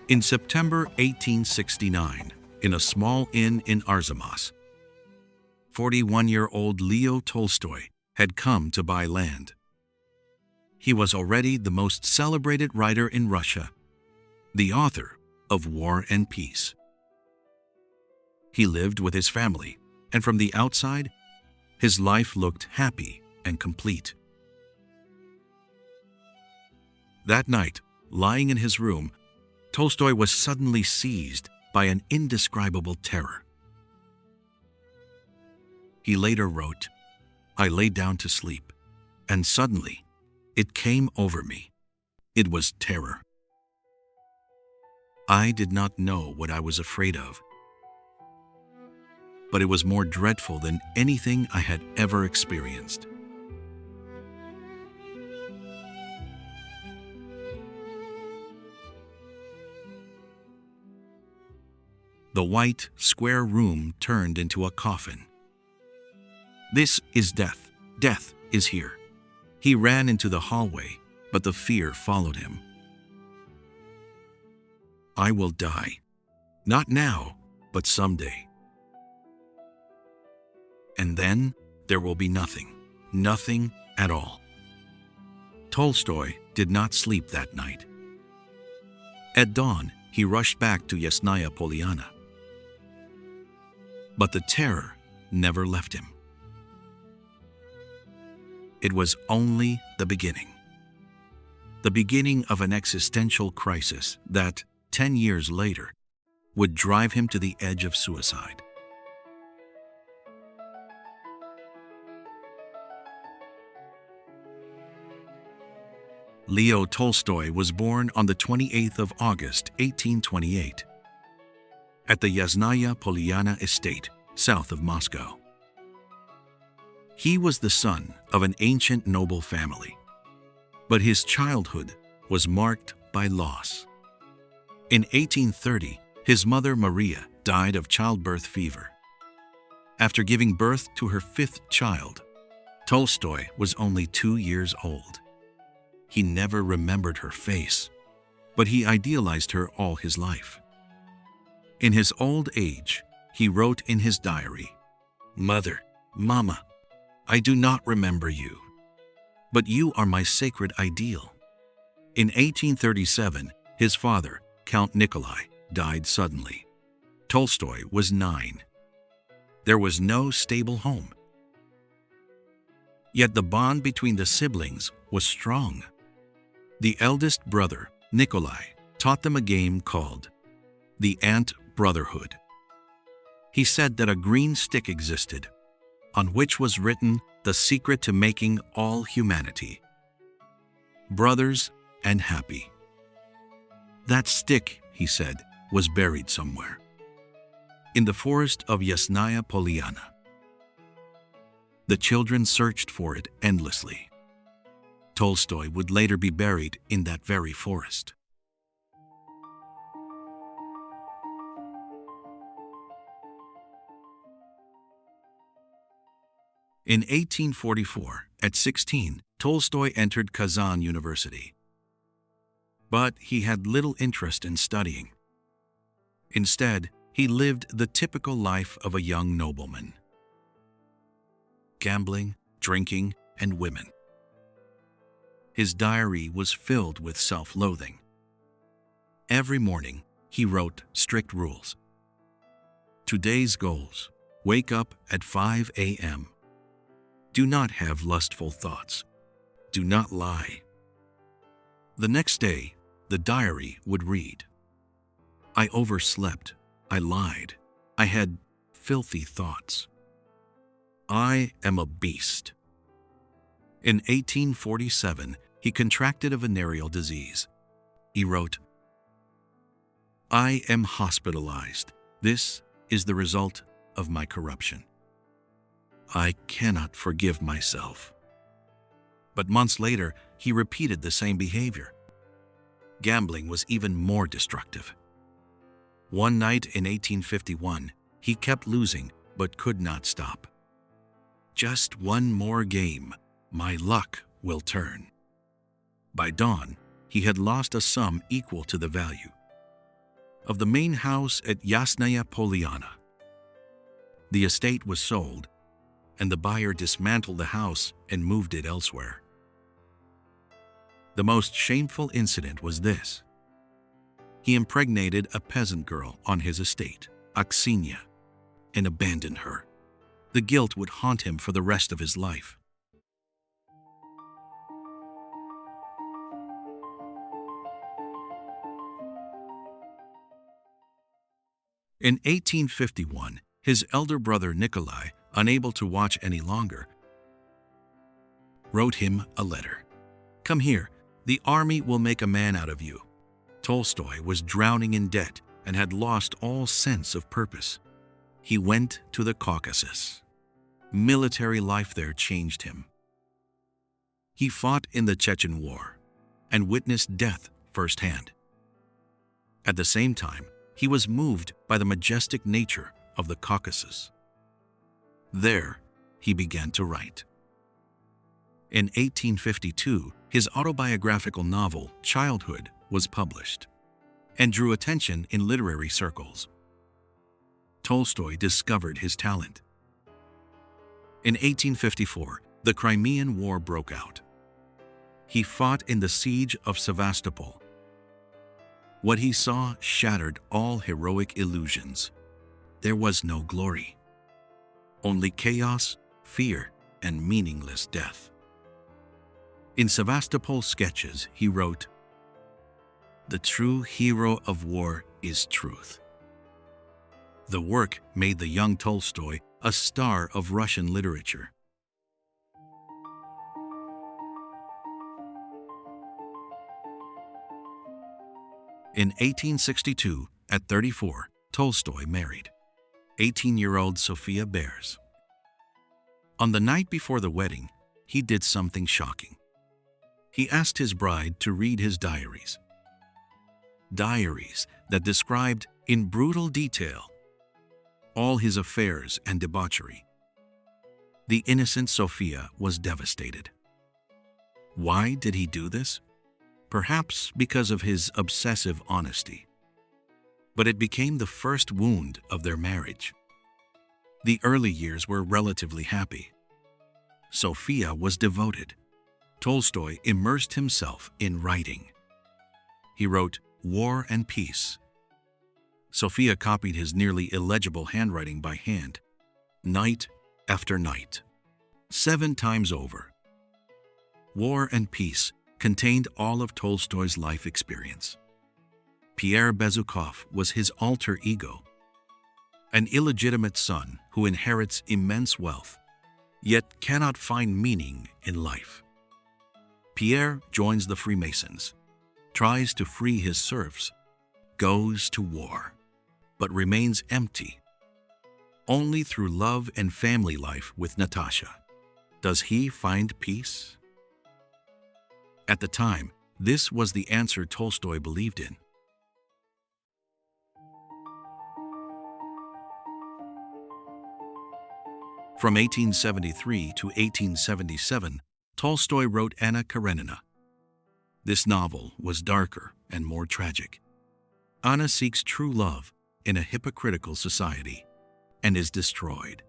In September 1869, in a small inn in Arzamas, 41-year-old Leo Tolstoy had come to buy land. He was already the most celebrated writer in Russia, the author of War and Peace. He lived with his family, and from the outside, his life looked happy and complete. That night, lying in his room, Tolstoy was suddenly seized by an indescribable terror. He later wrote, "I lay down to sleep, and suddenly it came over me. It was terror. I did not know what I was afraid of, but it was more dreadful than anything I had ever experienced." The white, square room turned into a coffin. "This is death. Death is here." He ran into the hallway, but the fear followed him. "I will die. Not now, but someday. And then there will be nothing. Nothing at all." Tolstoy did not sleep that night. At dawn, he rushed back to Yasnaya Polyana. But the terror never left him. It was only the beginning. The beginning of an existential crisis that, 10 years later, would drive him to the edge of suicide. Leo Tolstoy was born on the 28th of August, 1828, at the Yasnaya Polyana estate, south of Moscow. He was the son of an ancient noble family, but his childhood was marked by loss. In 1830, his mother Maria died of childbirth fever. After giving birth to her 5th child, Tolstoy was only 2 years old. He never remembered her face, but he idealized her all his life. In his old age, he wrote in his diary, "Mother, Mama, I do not remember you, but you are my sacred ideal." In 1837, his father, Count Nikolai, died suddenly. Tolstoy was 9. There was no stable home. Yet the bond between the siblings was strong. The eldest brother, Nikolai, taught them a game called the Ant Brotherhood. He said that a green stick existed, on which was written the secret to making all humanity brothers and happy. That stick, he said, was buried somewhere in the forest of Yasnaya Polyana. The children searched for it endlessly. Tolstoy would later be buried in that very forest. In 1844, at 16, Tolstoy entered Kazan University. But he had little interest in studying. Instead, he lived the typical life of a young nobleman: gambling, drinking, and women. His diary was filled with self-loathing. Every morning, he wrote strict rules. Today's goals: wake up at 5 a.m. Do not have lustful thoughts. Do not lie. The next day, the diary would read, I overslept. I lied. I had filthy thoughts. I am a beast. In 1847, he contracted a venereal disease. He wrote, I am hospitalized. This is the result of my corruption. I cannot forgive myself. But months later, he repeated the same behavior. Gambling was even more destructive. One night in 1851, he kept losing but could not stop. Just one more game, my luck will turn. By dawn, he had lost a sum equal to the value. of the main house at Yasnaya Poliana. The estate was sold, and the buyer dismantled the house and moved it elsewhere. The most shameful incident was this. He impregnated a peasant girl on his estate, Aksenia, and abandoned her. The guilt would haunt him for the rest of his life. In 1851, his elder brother Nikolai, unable to watch any longer, wrote him a letter. "Come here, the army will make a man out of you." Tolstoy was drowning in debt and had lost all sense of purpose. He went to the Caucasus. Military life there changed him. He fought in the Chechen War and witnessed death firsthand. At the same time, he was moved by the majestic nature of the Caucasus. There, he began to write. In 1852, his autobiographical novel, Childhood, was published and drew attention in literary circles. Tolstoy discovered his talent. In 1854, the Crimean War broke out. He fought in the siege of Sevastopol. What he saw shattered all heroic illusions. There was no glory, only chaos, fear, and meaningless death. In Sevastopol Sketches, he wrote, "The true hero of war is truth." The work made the young Tolstoy a star of Russian literature. In 1862, at 34, Tolstoy married 18-year-old Sophia Behrs. On the night before the wedding, he did something shocking. He asked his bride to read his diaries. Diaries that described in brutal detail all his affairs and debauchery. The innocent Sophia was devastated. Why did he do this? Perhaps because of his obsessive honesty. But it became the first wound of their marriage. The early years were relatively happy. Sophia was devoted. Tolstoy immersed himself in writing. He wrote War and Peace. Sophia copied his nearly illegible handwriting by hand, night after night, 7 times over. War and Peace contained all of Tolstoy's life experience. Pierre Bezukhov was his alter ego, an illegitimate son who inherits immense wealth, yet cannot find meaning in life. Pierre joins the Freemasons, tries to free his serfs, goes to war, but remains empty. Only through love and family life with Natasha does he find peace. At the time, this was the answer Tolstoy believed in. From 1873 to 1877, Tolstoy wrote Anna Karenina. This novel was darker and more tragic. Anna seeks true love in a hypocritical society and is destroyed.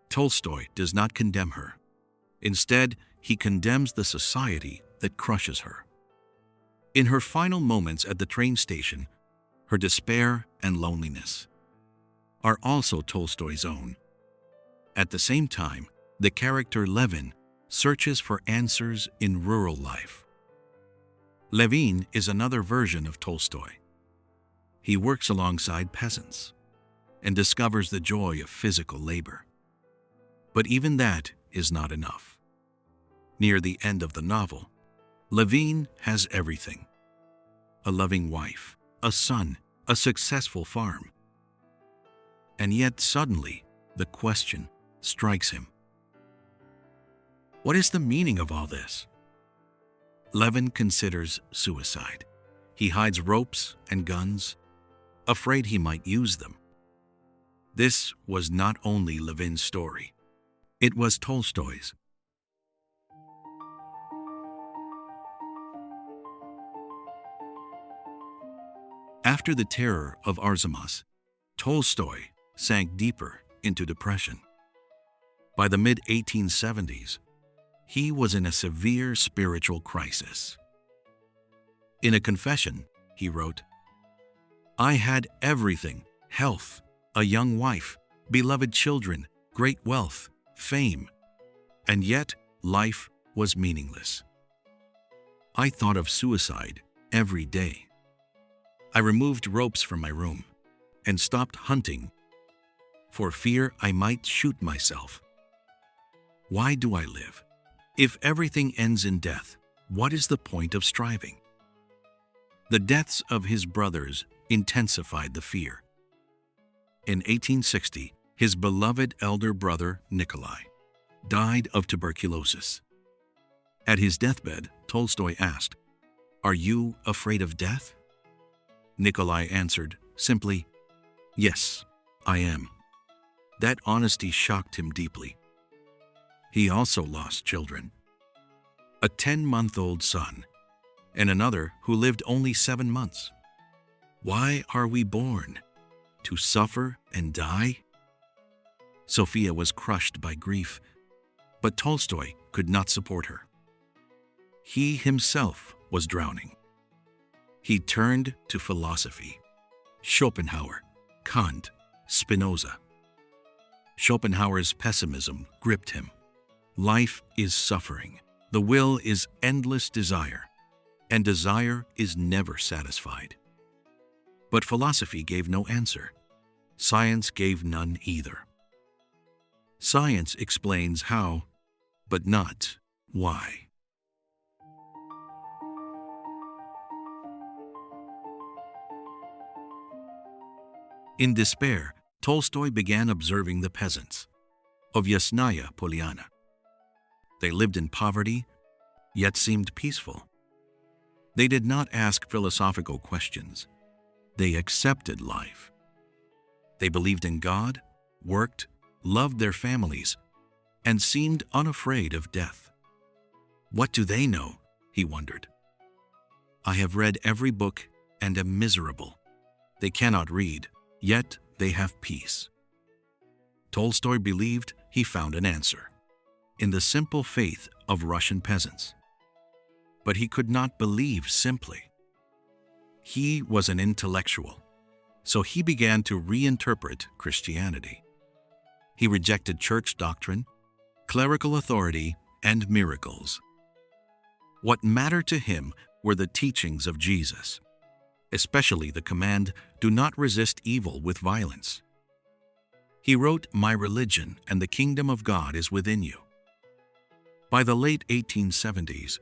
Tolstoy does not condemn her. Instead, he condemns the society that crushes her. In her final moments at the train station, her despair and loneliness are also Tolstoy's own. At the same time, the character Levin searches for answers in rural life. Levin is another version of Tolstoy. He works alongside peasants and discovers the joy of physical labor. But even that is not enough. Near the end of the novel, Levin has everything: a loving wife, a son, a successful farm. And yet suddenly, the question strikes him. What is the meaning of all this? Levin considers suicide. He hides ropes and guns, afraid he might use them. This was not only Levin's story, it was Tolstoy's. After the terror of Arzamas, Tolstoy sank deeper into depression. By the mid-1870s, he was in a severe spiritual crisis. In a confession, he wrote, "I had everything: health, a young wife, beloved children, great wealth, fame, and yet life was meaningless. I thought of suicide every day. I removed ropes from my room and stopped hunting for fear I might shoot myself. Why do I live? If everything ends in death, what is the point of striving?" The deaths of his brothers intensified the fear. In 1860, his beloved elder brother, Nikolai, died of tuberculosis. At his deathbed, Tolstoy asked, "Are you afraid of death?" Nikolai answered simply, "Yes, I am." That honesty shocked him deeply. He also lost children: a 10-month-old son and another who lived only 7 months. Why are we born? To suffer and die? Sophia was crushed by grief, but Tolstoy could not support her. He himself was drowning. He turned to philosophy: Schopenhauer, Kant, Spinoza. Schopenhauer's pessimism gripped him. Life is suffering. The will is endless desire, and desire is never satisfied. But philosophy gave no answer. Science gave none either. Science explains how, but not why. In despair, Tolstoy began observing the peasants of Yasnaya Polyana. They lived in poverty, yet seemed peaceful. They did not ask philosophical questions. They accepted life. They believed in God, worked, loved their families, and seemed unafraid of death. What do they know? He wondered. I have read every book and am miserable. They cannot read, yet they have peace. Tolstoy believed he found an answer in the simple faith of Russian peasants. But he could not believe simply. He was an intellectual, so he began to reinterpret Christianity. He rejected church doctrine, clerical authority, and miracles. What mattered to him were the teachings of Jesus, especially the command, "Do not resist evil with violence." He wrote, "My religion and the kingdom of God is within you." By the late 1870s,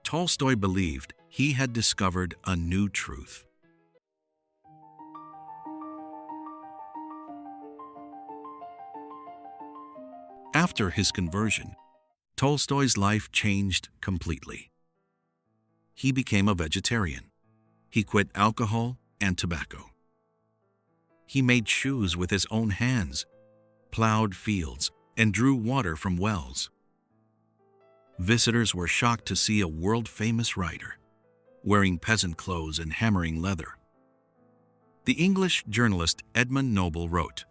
Tolstoy believed he had discovered a new truth. After his conversion, Tolstoy's life changed completely. He became a vegetarian. He quit alcohol and tobacco. He made shoes with his own hands, plowed fields, and drew water from wells. Visitors were shocked to see a world-famous writer, wearing peasant clothes and hammering leather. The English journalist Edmund Noble wrote,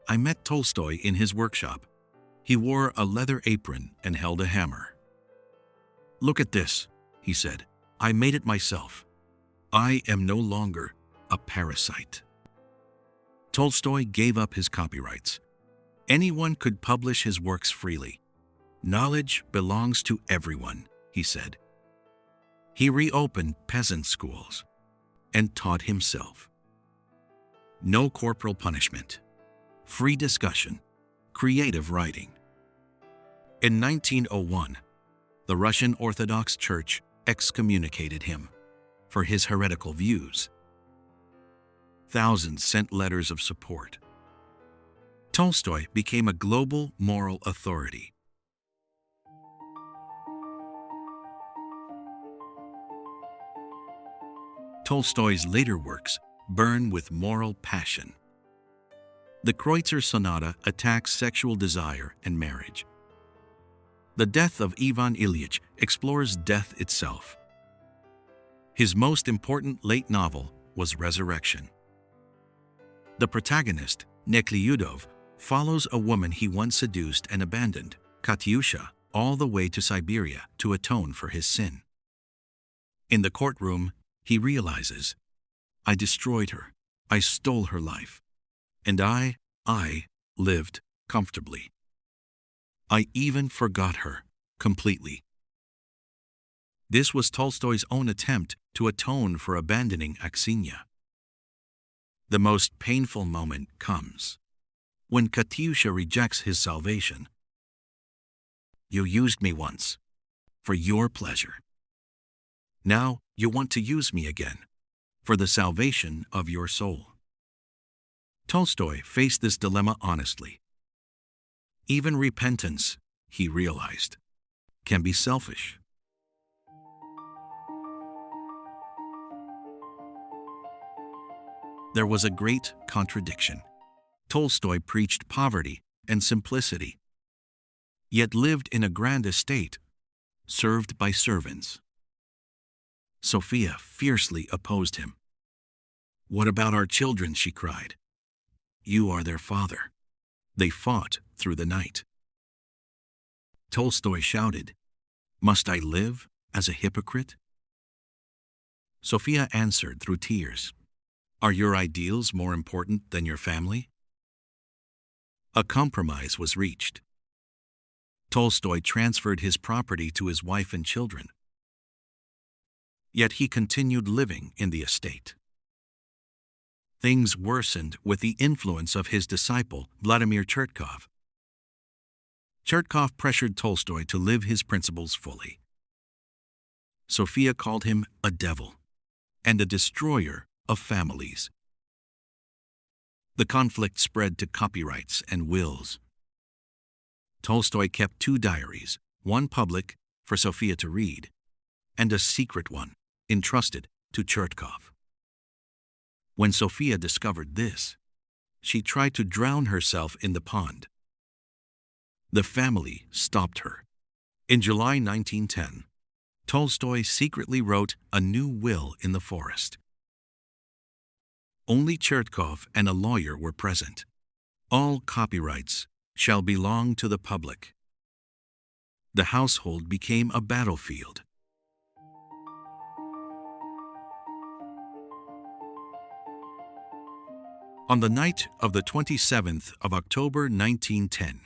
"I met Tolstoy in his workshop. He wore a leather apron and held a hammer. 'Look at this,' he said. 'I made it myself. I am no longer a parasite.'" Tolstoy gave up his copyrights. Anyone could publish his works freely. "Knowledge belongs to everyone," he said. He reopened peasant schools and taught himself. No corporal punishment, free discussion, creative writing. In 1901, the Russian Orthodox Church excommunicated him for his heretical views. Thousands sent letters of support. Tolstoy became a global moral authority. Tolstoy's later works burn with moral passion. The Kreutzer Sonata attacks sexual desire and marriage. The Death of Ivan Ilyich explores death itself. His most important late novel was Resurrection. The protagonist, Nekliudov, follows a woman he once seduced and abandoned, Katyusha, all the way to Siberia to atone for his sin. In the courtroom, he realizes, I destroyed her, I stole her life, and I lived comfortably. I even forgot her completely. This was Tolstoy's own attempt to atone for abandoning Aksenya. The most painful moment comes when Katyusha rejects his salvation. You used me once, for your pleasure. Now you want to use me again, for the salvation of your soul. Tolstoy faced this dilemma honestly. Even repentance, he realized, can be selfish. There was a great contradiction. Tolstoy preached poverty and simplicity, yet lived in a grand estate, served by servants. Sophia fiercely opposed him. What about our children, she cried. You are their father. They fought through the night. Tolstoy shouted, Must I live as a hypocrite? Sophia answered through tears, Are your ideals more important than your family? A compromise was reached. Tolstoy transferred his property to his wife and children. Yet he continued living in the estate. Things worsened with the influence of his disciple, Vladimir Chertkov. Chertkov pressured Tolstoy to live his principles fully. Sophia called him a devil and a destroyer of families. The conflict spread to copyrights and wills. Tolstoy kept 2 diaries, one public for Sophia to read, and a secret one entrusted to Chertkov. When Sophia discovered this, she tried to drown herself in the pond. The family stopped her. In July 1910, Tolstoy secretly wrote a new will in the forest. Only Chertkov and a lawyer were present. All copyrights shall belong to the public. The household became a battlefield. On the night of the 27th of October 1910,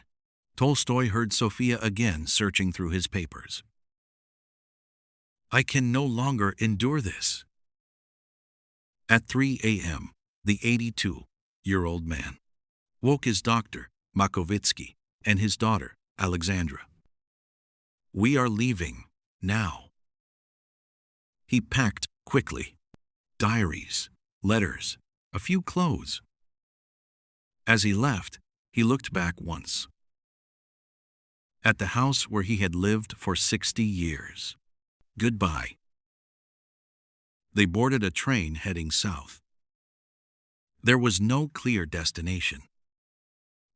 Tolstoy heard Sophia again searching through his papers. I can no longer endure this. At 3 a.m., the 82-year-old man woke his doctor, Makovitsky, and his daughter, Alexandra. We are leaving now. He packed quickly. Diaries, letters, a few clothes. As he left, he looked back once. At the house where he had lived for 60 years. Goodbye. They boarded a train heading south. There was no clear destination.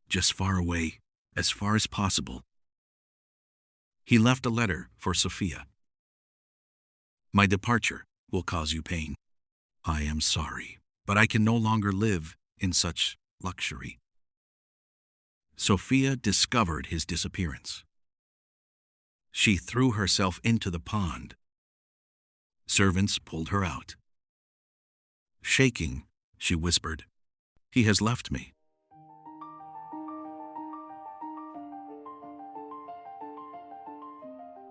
Just far away, as far as possible. He left a letter for Sophia. My departure will cause you pain. I am sorry, but I can no longer live in such luxury. Sophia discovered his disappearance. She threw herself into the pond. Servants pulled her out. Shaking, she whispered, He has left me.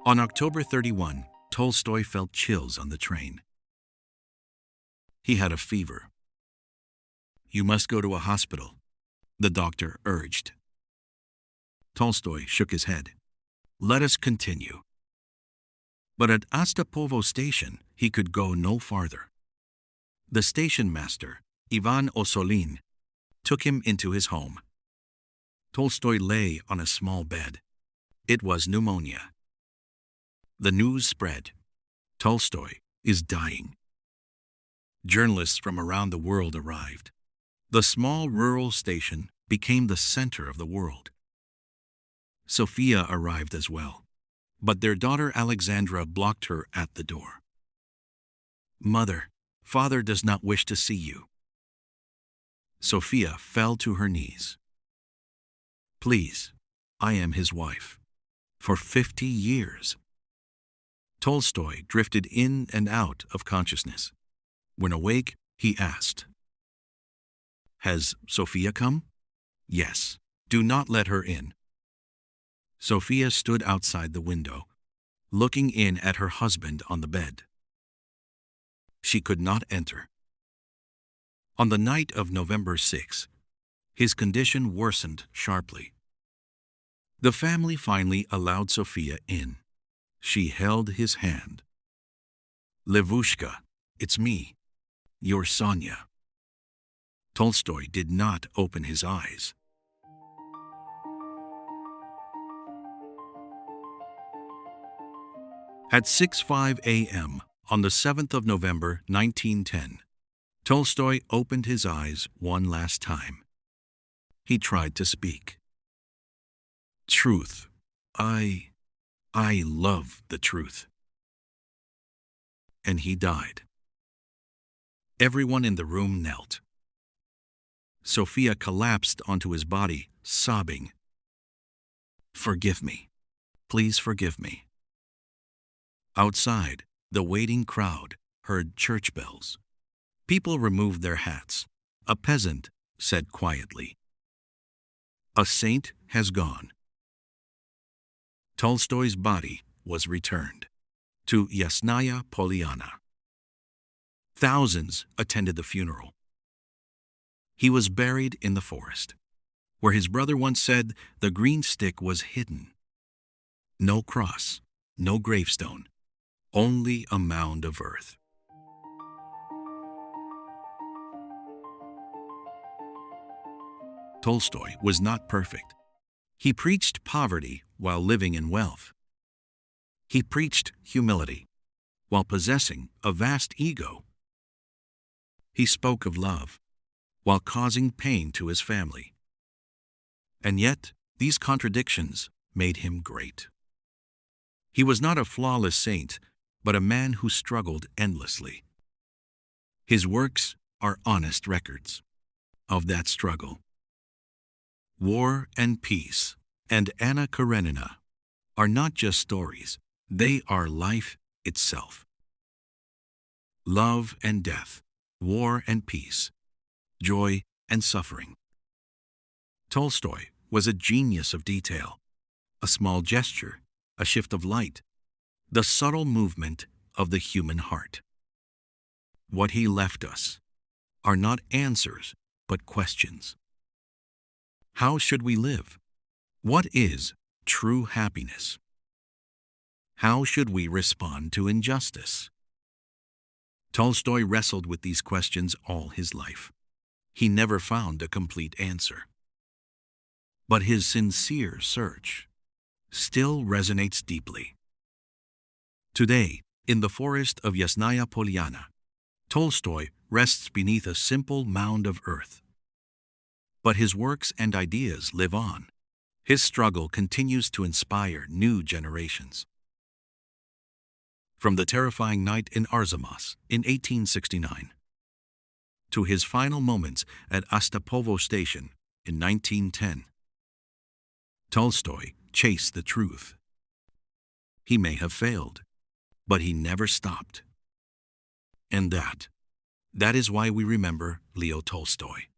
On October 31, Tolstoy felt chills on the train. He had a fever. You must go to a hospital, the doctor urged. Tolstoy shook his head. Let us continue. But at Ostapovo station, he could go no farther. The station master, Ivan Osolin, took him into his home. Tolstoy lay on a small bed. It was pneumonia. The news spread. Tolstoy is dying. Journalists from around the world arrived. The small rural station became the center of the world. Sophia arrived as well, but their daughter Alexandra blocked her at the door. "Mother, father does not wish to see you." Sophia fell to her knees. "Please, I am his wife. For 50 years. Tolstoy drifted in and out of consciousness. When awake, he asked, "Has Sophia come?" "Yes. Do not let her in." Sophia stood outside the window, looking in at her husband on the bed. She could not enter. On the night of November 6, his condition worsened sharply. The family finally allowed Sophia in. She held his hand. "Levushka, it's me, your Sonia." Tolstoy did not open his eyes. At 6:05 a.m. on the 7th of November 1910, Tolstoy opened his eyes one last time. He tried to speak. "Truth. I love the truth." And he died. Everyone in the room knelt. Sophia collapsed onto his body, sobbing, "Forgive me. Please forgive me." Outside, the waiting crowd heard church bells. People removed their hats. A peasant said quietly, "A saint has gone." Tolstoy's body was returned to Yasnaya Polyana. Thousands attended the funeral. He was buried in the forest, where his brother once said the green stick was hidden. No cross, no gravestone, only a mound of earth. Tolstoy was not perfect. He preached poverty while living in wealth. He preached humility while possessing a vast ego. He spoke of love while causing pain to his family. And yet, these contradictions made him great. He was not a flawless saint, but a man who struggled endlessly. His works are honest records of that struggle. War and Peace and Anna Karenina are not just stories, they are life itself. Love and death, war and peace, joy and suffering. Tolstoy was a genius of detail, a small gesture, a shift of light, the subtle movement of the human heart. What he left us are not answers, but questions. How should we live? What is true happiness? How should we respond to injustice? Tolstoy wrestled with these questions all his life. He never found a complete answer. But his sincere search still resonates deeply. Today, in the forest of Yasnaya Polyana, Tolstoy rests beneath a simple mound of earth. But his works and ideas live on. His struggle continues to inspire new generations. From the terrifying night in Arzamas in 1869 to his final moments at Ostapovo Station in 1910, Tolstoy chased the truth. He may have failed, but he never stopped. And that is why we remember Leo Tolstoy.